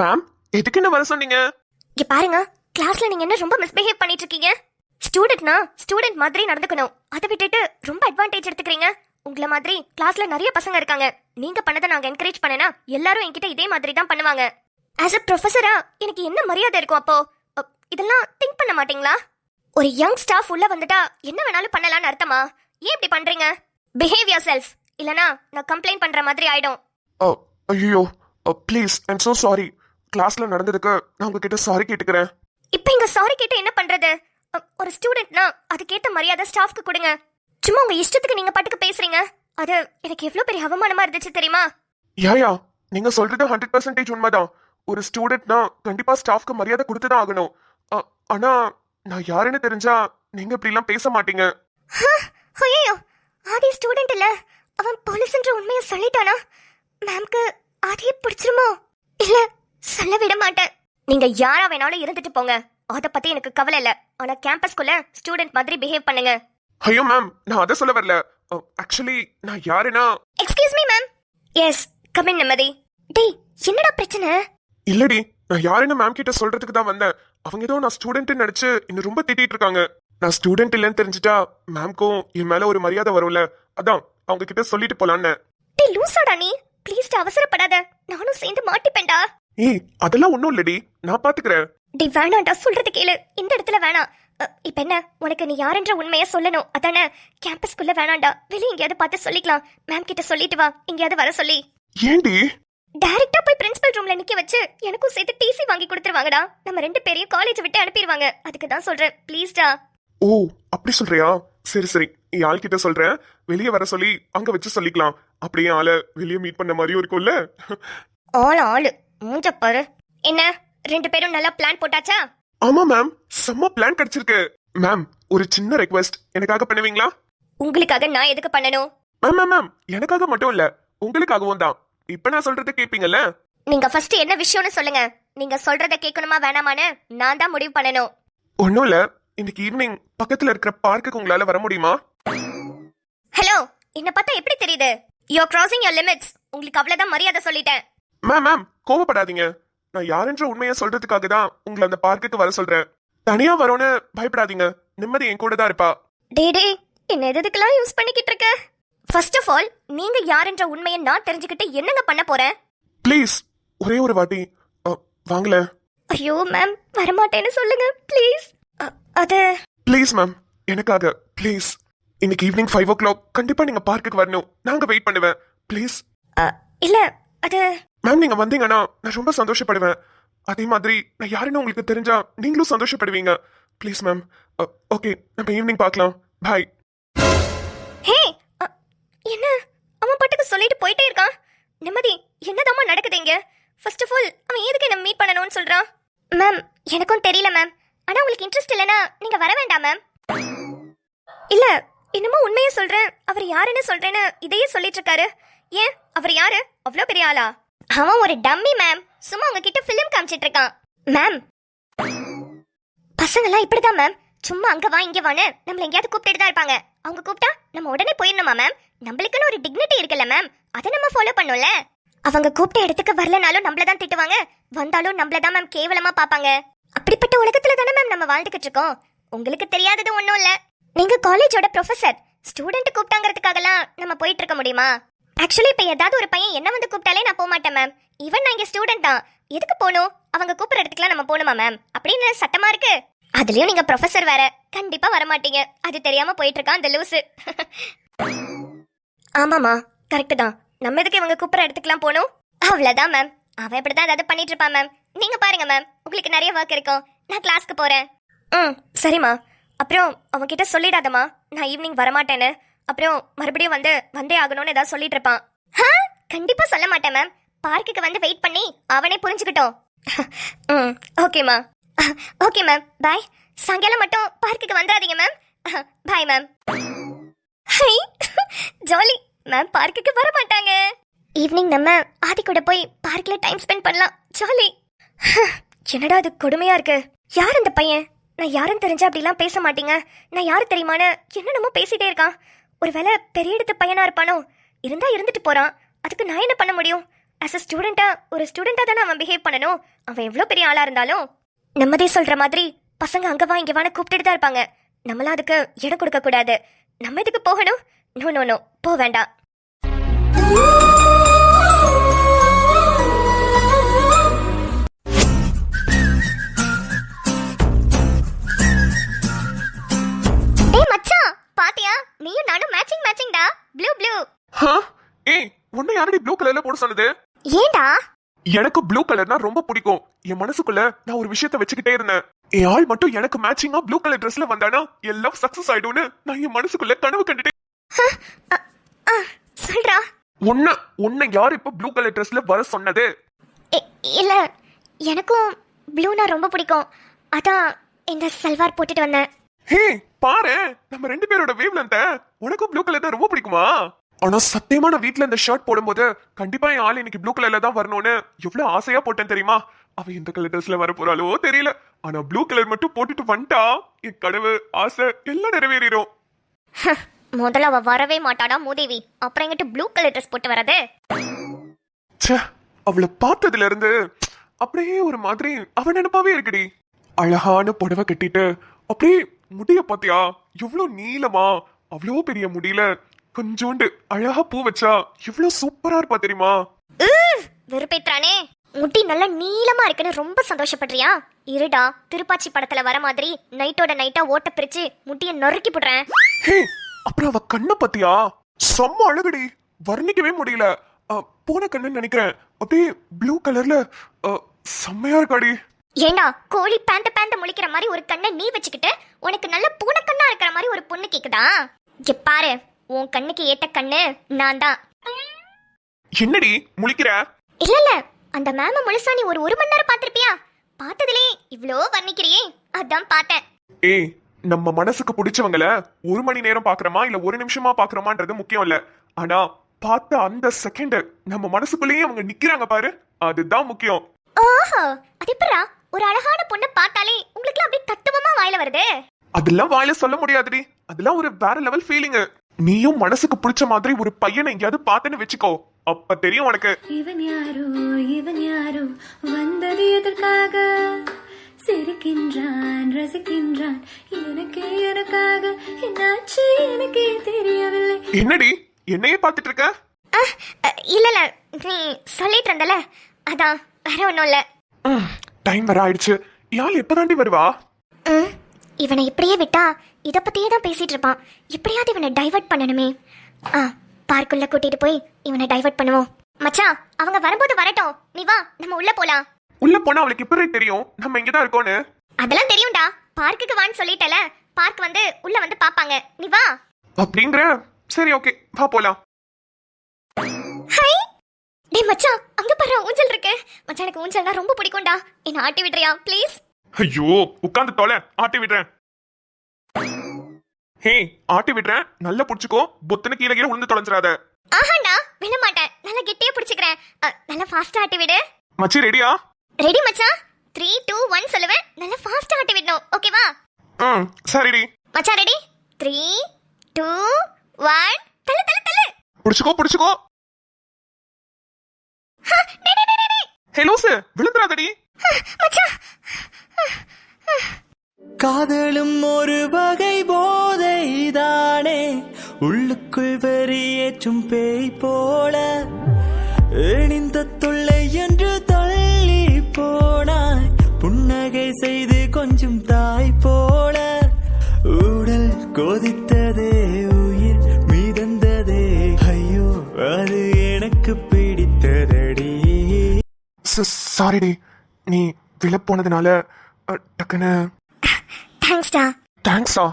Ma'am, எதுக்கு என்ன வர சொன்னீங்க? இங்க பாருங்க, கிளாஸ்ல நீங்க என்ன ரொம்ப மிஸ்பிஹேவ் பண்ணிட்டு இருக்கீங்க. ஸ்டூடெண்ட்னா ஸ்டூடெண்ட் மாதிரி நடந்துக்கணும். அதை விட்டுட்டு ரொம்ப அட்வான்டேஜ் எடுத்துக்கிறீங்க. உங்கள மாதிரி கிளாஸ்ல நிறைய பசங்க இருக்காங்க. நீங்க பண்ணதை நாங்க என்கரேஜ் பண்ணனா எல்லாரும் என்கிட்ட இதே மாதிரி தான் பண்ணுவாங்க. ஆஸ் அ ப்ரொஃபஸரா எனக்கு என்ன மரியாதை இருக்கும் அப்போ? இதெல்லாம் திங்க் பண்ண மாட்டீங்களா? ஒரு யங் ஸ்டாஃப் உள்ள வந்துட்டா என்ன வேணாலும் பண்ணலாம்னு அர்த்தமா? ஏன் இப்படி பண்றீங்க? பிஹேவ் யுவர் செல்ஃப், இல்லனா நான் கம்ப்ளைண்ட் பண்ற மாதிரி ஆயிடும். ஐயோ, ப்ளீஸ், ஐம் சோ சாரி. கிளாஸ்ல நடந்ததுக்கு நான் உங்ககிட்ட சாரி கேட்டுக்கிறேன். இப்போ இங்க சாரி கேட்டு என்ன பண்றது? ஒரு ஸ்டூடெண்ட்னா அதுக்கேத்த மரியாதை ஸ்டாஃப்க்கு கொடுங்க. சும்மா உங்க இஷ்டத்துக்கு நீங்க பாட்டுக்கு பேசுறீங்க. அது எனக்கு எவ்வளவு பெரிய அவமானமா இருந்துச்சு தெரியுமா? யா நீங்க சொல்றது 100% உண்மைதான். ஒரு ஸ்டூடெண்ட்னா கண்டிப்பா ஸ்டாஃப்க்கு மரியாதை கொடுத்துதான் ஆகணும். ஆனா நான் யாருன்னு தெரிஞ்சா நீங்க இப்படி எல்லாம் பேச மாட்டீங்க. ஐயோ, ஆதி ஸ்டூடெண்ட் இல்ல, அவன் போலீஸ்ன்ற உண்மையை சொல்லிட்டானா? மேம்க்கு ஆதியை பிடிச்சிருமோ? இல்ல, சொல்ல விட மாட்டேன். நீங்க யாரா வேணாலும் இருந்துட்டு போங்க, அத பத்தி எனக்கு கவலை இல்ல. ஆனா கேம்பஸ்குள்ள ஸ்டூடெண்ட் மாதிரி பிஹேவ் பண்ணுங்க. ஐயோ மேம், நான் அதை சொல்ல வரல. ஆக்சுவலி நான் யாருன்னா... excuse me ma'am. Yes, come in நிம்மதி. டேய், என்னடா பிரச்சனை? இல்லடி, நான் யாருன்னு மேம் கிட்ட சொல்றதுக்கு தான் வந்தேன். அவங்க ஏதோ நான் ஸ்டூடெண்ட் நினைச்சு இன்னும் ரொம்ப திட்டிட்டு இருக்காங்க. நான் ஸ்டூடெண்ட் இல்லைன்னு தெரிஞ்சுட்டா மேம்க்கும் என் மேல ஒரு மரியாதை வரும்ல, அதான் அவங்க கிட்ட சொல்லிட்டு போலான்னு. டேய் லூசாடா நீ, ப்ளீஸ் அவசரப்படாத, நானும் சேர்ந்து மாட்டிப்பேன்டா. ஏய், அதெல்லாம் ஒண்ணும் இல்லடி, நான் பாத்துக்கிறேன். டேய் வேணாம்டா, சொல்றது கேளு, இந்த இடத்துல வேணாம். இப்ப என்ன, உனக்கு நீ யாருன்ற உண்மையை சொல்லணும் அதானே? கேம்பஸ்குள்ள வேணாம்டா, வெளிய எங்கேயாவது பார்த்து சொல்லிக்கலாம். மேம் கிட்ட சொல்லிட்டு வா, எங்கேயாவது வர சொல்லி. ஏண்டி? டைரக்டா போய் பிரின்சிபல் ரூம்ல நிக்க வச்சு எனக்கும் சேர்த்து டிசி வாங்கி கொடுத்துருவாங்கடா. நம்ம ரெண்டு பேரையும் காலேஜ் விட்டு அனுப்பிடுவாங்க. அதுக்கு தான் சொல்றேன், ப்ளீஸ்டா. ஓ, அப்படி சொல்றியா? சரி சரி, என் ஆள் கிட்ட சொல்றேன், வெளியே வர சொல்லி அங்க வச்சு சொல்லிக்கலாம். அப்படியே ஆளை வெளியே மீட் பண்ண மாதிரியும் இருக்கும்ல. ஆளு மூஞ்ச பாரு. என்ன, ரெண்டு பேரும் நல்லா பிளான் போட்டாச்சா? ஆமா மேம், செம்ம பிளான் கிடைச்சிருக்கு. மேம், ஒரு சின்ன ரெக்வெஸ்ட் எனக்காக பண்ணுவீங்களா? உங்களுக்காக நான் எதுக்கு பண்ணணும்? மேம் மேம் மேம், எனக்காக மட்டும் இல்ல, உங்களுக்காகவும் தான். இப்ப நான் சொல்றதை கேப்பீங்கல்ல? நீங்க ஃபர்ஸ்ட் என்ன விஷயம்னு சொல்லுங்க. நீங்க சொல்றத கேட்கணுமா வேணாமான்னு நான் தான் முடிவு பண்ணணும். ஒண்ணும் இல்ல, இன்னைக்கு ஈவினிங் பக்கத்துல இருக்கிற பார்க்குக்கு உங்களால வர முடியுமா? ஹலோ, என்ன பார்த்தா எப்படி தெரியுது? You are crossing your limits. உங்களுக்கு அவ்வளவுதான் மரியாதை சொல்லிட்டேன். மேம் மேம், கோவப்படாதீங்க. நான் யாருன்ற உண்மையை சொல்றதுக்காக தான் உங்களை அந்த பார்க்குக்கு வர சொல்றேன். தனியா வரோன்னு பயப்படாதீங்க, நிம்மதி என் கூட தான் இருப்பா. டே என்ன எதுக்கெல்லாம் யூஸ் பண்ணிக்கிட்டு இருக்க? ஃபர்ஸ்ட் ஆஃப் ஆல், நீங்க யாருன்ற உண்மையை நான் தெரிஞ்சுக்கிட்டு என்னங்க பண்ண போறேன்? ப்ளீஸ், ஒரே ஒரு வாட்டி வாங்கல. ஐயோ மேம், வரமாட்டேன்னு சொல்லுங்க ப்ளீஸ். அது ப்ளீஸ் மேம், எனக்காக ப்ளீஸ். இன்னைக்கு ஈவினிங் 5 o'clock கண்டிப்பா நீங்க பார்க்குக்கு வரணும். நாங்க வெயிட் பண்ணுவேன் ப்ளீஸ். இல்ல, அது மேம், நீங்க வந்தீங்கன்னா நான் ரொம்ப சந்தோஷப்படுவேன். அதே மாதிரி நான் யாருன்னு உங்களுக்கு தெரிஞ்சா நீங்களும் சந்தோஷப்படுவீங்க. Please ma'am. ஓகே, நம்ம ஈவினிங் பார்க்கலாம். பாய். ஹே, என்ன அவன் பாட்டுக்கு சொல்லிட்டு போயிட்டே இருக்கான்? நிம்மதி, என்னதாம்மா நடக்குது இங்க? ஃபர்ஸ்ட் ஆஃப் ஆல், அவன் எதுக்கு என்ன மீட் பண்ணணும்னு சொல்றான்? மேம், எனக்கும் தெரியல மேம். ஆனா உங்களுக்கு இன்ட்ரெஸ்ட் இல்லனா நீங்க வர வேண்டாம் மேம். இல்ல, என்னமோ உண்மையை சொல்றேன், அவர் யாருன்னு சொல்றேன்னு இதையே சொல்லிட்டு இருக்காரு. ஏன், அவர் யாரு? அவ்வளோ பெரிய ஆளா? அவன் ஒரு டம்மி மேம், சும்மா உங்ககிட்ட ஃபிலிம் காமிச்சிட்டு இருக்கான். மேம், பசங்கெல்லாம் இப்படிதான் மேம், சும்மா அங்க வா இங்க வான்னு நம்மள எங்கேயாவது கூப்பிட்டு தான் இருப்பாங்க. அவங்க கூப்பிட்டா நம்ம உடனே போயிடணுமா மேம்? நம்மளுக்குன்னு ஒரு டிக்னிட்டி இருக்குல்ல மேம், அதை நம்ம ஃபாலோ பண்ணோம்ல. அவங்க கூப்பிட்ட இடத்துக்கு வரலனாலும் நம்மள தான் திட்டுவாங்க, வந்தாலும் நம்மள தான் மேம் கேவலமா பாப்பாங்க. அப்படிப்பட்ட உலகத்துல தானே மேம் நம்ம வாழ்ந்துகிட்டு இருக்கோம். உங்களுக்கு தெரியாதது ஒன்றும் இல்ல, நீங்க காலேஜோட ப்ரொஃபசர். ஸ்டூடெண்ட் கூப்பிட்டாங்கிறதுக்காகலாம் நம்ம போயிட்டு இருக்க முடியுமா? ஆக்சுவலி இப்ப ஏதாவது ஒரு பையன் என்ன வந்து கூப்பிட்டாலே நான் போக மாட்டேன் மேம். ஈவன் நான் இங்க ஸ்டூடெண்ட் தான், எதுக்கு போகணும்? அவங்க கூப்பிடுற இடத்துக்குலாம் நம்ம போகணுமா மேம்? அப்படின்னு சட்டமா இருக்கு. அதுலயும் நீங்க ப்ரொஃபசர் வேற, கண்டிப்பா வரமாட்டீங்க. அது தெரியாம போயிட்டு இருக்கான் அந்த லூசு. ஆமாமா, கரெக்ட் தான். நம்ம எதுக்கு இவங்க கூப்பிடுற இடத்துக்குலாம் போகணும்? அவ்வளவுதான் மேம், அவன் இப்படிதான் ஏதாவது பண்ணிட்டு இருப்பான் மேம். நீங்க பாருங்க மேம், உங்களுக்கு நிறைய ஒர்க் இருக்கும், நான் கிளாஸ்க்கு போறேன். சரிம்மா. அப்புறம் அவன்கிட்ட சொல்லிடாதம்மா நான் ஈவினிங் வரமாட்டேன்னு. அப்புறம் மறுபடியும் வந்தே ஆகணும்னு ஏதாவது சொல்லிட்டு இருப்பான். கண்டிப்பா சொல்ல மாட்டேன் மேம். பார்க்குக்கு வந்து வெயிட் பண்ணி அவனே புரிஞ்சுக்கிட்டோம். ஓகேம்மா. Okay ma'am, bye. சாயங்காலம் மட்டும் பார்க்குக்கு வந்துடாதீங்க ma'am. Bye ma'am. Hi, jolly ma'am. பார்க்குக்கு வர மாட்டாங்க. ஈவினிங் நம்ம ஆதி கூட போய் பார்க்ல டைம் ஸ்பெண்ட் பண்ணலாம், ஜாலி. என்னடா இது கொடுமையா இருக்கு. யார் அந்த பையன்? நான் யாருன்னு தெரிஞ்சா அப்படிலாம் பேச மாட்டீங்க. நான் யாரு தெரியுமான்னு என்னென்னமோ பேசிட்டே இருக்கான். ஒருவேளை பெரிய இடத்து பையனா இருப்பானோ? இருந்தா இருந்துட்டு போறான், அதுக்கு நான் என்ன பண்ண முடியும்? அஸ் அ ஸ்டூடெண்டா ஒரு ஸ்டூடெண்டா தானே அவன் பிஹேவ் பண்ணணும். அவன் எவ்வளோ பெரிய ஆளா இருந்தாலும் நம்மதே சொல்ற மாதிரி பசங்க அங்க வா இங்க வான்னு கூப்பிட்டுட்டு தான் இருப்பாங்க. நம்மளாம் அதுக்கு இடம் கொடுக்க கூடாது. நம்ம இதுக்கு போகணும். நோ நோ நோ, போக வேண்டாம். டேய் மச்சான், பாத்தியா? நீயும் நானும் மேட்சிங் மேட்சிங்டா. Blue blue. ஏய், உன்னை யாரடி ப்ளூ கலர்ல போட சொன்னது? ஏண்டா? எனக்கு ப்ளூ கலர்னா ரொம்ப பிடிக்கும். என் மனசுக்குள்ள நான் ஒரு விஷயத்த வச்சுக்கிட்டே இருந்தேன். என் ஆள் மட்டும் எனக்கு மேட்சிங்கா ப்ளூ கலர் ட்ரெஸ்ல வந்தானா என் லவ் சக்சஸ் ஆயிடும்னு நான் என் மனசுக்குள்ள கனவு கண்டுட்டேன். சொல்றா. உன்னை யார் இப்ப ப்ளூ கலர் ட்ரெஸ்ல வர சொன்னது? இல்ல, எனக்கும் ப்ளூனா ரொம்ப பிடிக்கும். அதான் இந்த சல்வார் போட்டுட்டு வந்தேன். ஹே பாரு, நம்ம ரெண்டு பேரோட வேவ் லென்த். உனக்கும் ப்ளூ கலர் தான் ரொம்ப பிடிக்குமா? ஆனா சத்தியமா நான் வீட்ல இந்த ஷர்ட் போடும்போது கண்டிப்பா என் ஆள் இன்னைக்கு ப்ளூ கலர்ல தான் வரணும்னு எவ்வளவு ஆசையா போட்டேன் தெரியுமா? அவ எந்த கலர் ட்ரெஸ்ல வர போறாளோ தெரியல. ஆனா ப்ளூ கலர் மட்டும் போட்டுட்டு வந்துட்டா என் கனவு ஆசை எல்லாம் நிறைவேறிடும். முதல்ல அவ வரவே மாட்டாடா மூதேவி. அப்புறம் எங்கிட்ட ப்ளூ கலர் ட்ரெஸ் போட்டு வரது? ச்சே, அவளை பார்த்ததுல இருந்து அப்படியே ஒரு மாதிரி அவ நினைப்பாவே இருக்குடி. அழகான புடவை கட்டிட்டு அப்படியே முடிய பாத்தியா எவ்வளவு நீளமா, அவ்வளோ பெரிய முடியல கொஞ்சோண்டு அழகா பூ வச்சா எவ்வளவு சூப்பரா இருப்பா தெரியுமா? வெறுப்பேற்றானே. முடி நல்ல நீளமா இருக்குன்னு ரொம்ப சந்தோஷப்படுறியா? இருடா, திருப்பாச்சி படத்துல வர மாதிரி நைட்டோட நைட்டா ஓட்ட பிரிச்சு முடிய நொறுக்கி போடுறேன். ஹே, அப்புறம் அவ கண்ணை பத்தியா செம்ம அழகுடி, வர்ணிக்கவே முடியல. போன கண்ணு நினைக்கிறேன், அப்படியே ப்ளூ கலர்ல செம்மையா இருக்காடி. ஏண்டா, கோழி பேந்த முழிக்கிற மாதிரி ஒரு கண்ணை நீ வச்சுக்கிட்டு உனக்கு நல்ல பூனை கண்ணா இருக்கிற மாதிரி ஒரு பொண்ணு கேக்குதா? இங்க பாரு, உன் கண்ணுக்கு ஏத்த கண்ணு நான் தான். என்னடி முழிக்கிற? இல்ல இல்ல, அந்த மேம முழுசா நீ ஒரு மணி நேரம் பாத்திருப்பியா? பார்த்ததுலே இவ்ளோ வர்ணிக்கிறியே, அதான் பார்த்தேன். ஏய், நம்ம மனசுக்கு பிடிச்சவங்கள ஒரு மணி நேரம் பாக்குறோமா இல்ல ஒரு நிமிஷமா பாக்குறோமான்றது முக்கியம் இல்ல. ஆனா பார்த்த அந்த செகண்ட் நம்ம மனசுக்குள்ளேயே அவங்க நிக்கிறாங்க பாரு, அதுதான் முக்கியம். ஓஹோ, அது எப்பரா ஒரு அழகான பொண்ணை பார்த்தாலே உங்களுக்கு அப்படியே தத்துவமா வாயில வருது? அதெல்லாம் வாயில சொல்ல முடியாதுடி, அதெல்லாம் ஒரு வேற லெவல் ஃபீலிங். நீயும் மனசுக்கு பிடிச்ச மாதிரி ஒரு பையனை எங்கேயாவது பார்த்தேன்னு வச்சுக்கோ, அப்ப தெரியும் உனக்கு. இவன் யாரோ வந்தது எதற்காக? சிரிக்கின்றான் ரசிக்கின்றான் எனக்காக என்னாச்சு எனக்கே தெரியவில்லை. என்னடி என்னையே பார்த்துட்டு இருக்க? இல்ல இல்ல, நீ சொல்லிட்டு இருந்தல, அதான் வேற ஒண்ணும் இல்ல. டைம் வர ஆயிடுச்சு. யாழ் எப்பதாண்டி வருவா? இவனை இப்படியே விட்டா இத பத்தியே தான் பேசிட்டு இருப்பான். இப்படியாவது இவனை டைவர்ட் பண்ணணுமே. பார்க்குள்ள கூட்டிட்டு போய் இவனை டைவர்ட் பண்ணுவோம். மச்சான், அவங்க வரும்போது வரட்டும், நீ வா, நம்ம உள்ள போலாம். உள்ள போனா அவளுக்கு எப்படி தெரியும் நம்ம இங்கதான் இருக்கோன்னு? அதெல்லாம் தெரியும்டா, பார்க்குக்கு வான்னு சொல்லிட்டல. பார்க் வந்து உள்ள வந்து பாப்பாங்க, நீ வா. அப்படிங்கிற? சரி ஓகே, வா போலாம். ஹை டேய் மச்சான், அங்க பாரு ஊஞ்சல் இருக்கு. மச்சான், எனக்கு ஊஞ்சல்னா ரொம்ப பிடிக்கும்டா. என்ன ஆட்டி விடுறியா ப்ளீஸ்? ஐயோ, உட்கார்ந்து தொலை, ஆட்டி விடுறேன். ஹே, ஆட்டி விடுறேன், நல்லா புடிச்சுக்கோ, பொத்துன்னு கீழே விழுந்து தொலைஞ்சிராத. ஆஹாண்டா, விழ மாட்டேன், நல்லா கெட்டியா பிடிச்சுக்கிறேன். நல்லா ஃபாஸ்டா ஆட்டி விடு. மச்சி ரெடியா? ரெடி மச்சான். 3 2 1 சொல்லுவேன், நல்லா ஃபாஸ்டா ஆட்டி விடணும், ஓகேவா? சரிடி மச்சான் ரெடி? 3 2 1 தள்ளு தள்ளு தள்ளு. புடிச்சுக்கோ. ஹே லூசு, விழுந்துராதடி. மச்சான், காதலும் ஒரு வகை போதைதானே, உள்ளுக்குள் வெறியேற்றும் பேய் போல எணிந்த தொல்லை என்று தள்ளி போனாய், புன்னகை செய்து கொஞ்சம் தாய் போல உடல் கொதித்ததே, உயிர் மிதந்ததே, ஐயோ அது எனக்கு பிடித்ததடி. சாரிடி, நீ விழ போனதுனால டக்குன்னு. தேங்க்ஸ்டா. தேங்க்ஸா?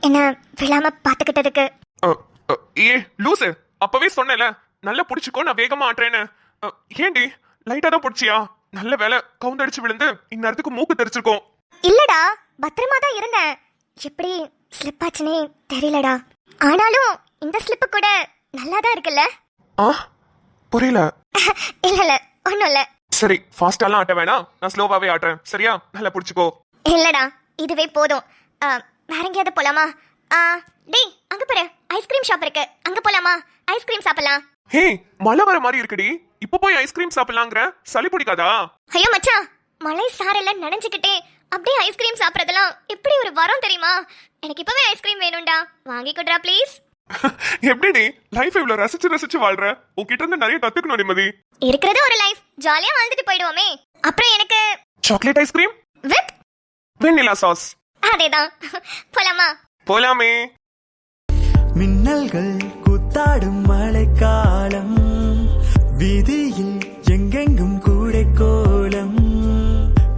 என்ன விழாம பாத்துக்கிட்டதுக்கு. ஏ லூசு, அப்பவே சொன்னேல நல்லா புடிச்சுக்கோ, நான் வேகமா ஆட்டுறேன்னு. ஏண்டி லைட்டா தான் புடிச்சியா? நல்ல வேலை, கவுந்தடிச்சு விழுந்து இந்நேரத்துக்கு மூக்கு தெரிச்சிருக்கோம். இல்லடா, பத்திரமா தான் இருந்தேன். எப்படி ஸ்லிப் ஆச்சுனே தெரியலடா. ஆனாலும் இந்த ஸ்லிப்பு கூட நல்லா தான் இருக்குல்ல? புரியல. இல்ல ஒண்ணும் இல்ல. சரி, ஃபாஸ்டாலாம் ஆட்ட வேணாம், நான் ஸ்லோவாவே ஆட்டுறேன், சரியா? நல்லா புடிச்சுக்கோ. இல்லடா, இதுவே போதும். வேற எங்கேயாவது போலாமா? டேய், அங்க பாரு ஐஸ்கிரீம் ஷாப் இருக்கு, அங்க போலாமா? ஐஸ்கிரீம் சாப்பிடலாம். ஹே, மழை வர மாதிரி இருக்குடி, இப்போ போய் ஐஸ்கிரீம் சாப்பிடலாங்கிற சளி பிடிக்காதா? ஐயோ மச்சான், மழை சாரெல்லாம் நனைஞ்சுக்கிட்டே அப்படியே ஐஸ்கிரீம் சாப்பிட்றதெல்லாம் எப்படி ஒரு வரம் தெரியுமா? எனக்கு இப்பவே ஐஸ்கிரீம் வேணும்டா, வாங்கி கொடுறா ப்ளீஸ். எப்படி நீ லைஃப் இவ்வளவு ரசிச்சு ரசிச்சு வாழ்ற? உன்கிட்ட இருந்து நிறைய கத்துக்கணும் நிம்மதி. இருக்கிறது ஒரு லைஃப், ஜாலியா வாழ்ந்துட்டு போயிடுவோமே. அப்புறம் எனக்கு chocolate ice cream with vanilla sauce. அதேதான். போலாமா? போலாமே. மின்னல்கள் கூத்தாடும் மழைக்காலம், வீதியில் எங்கெங்கும்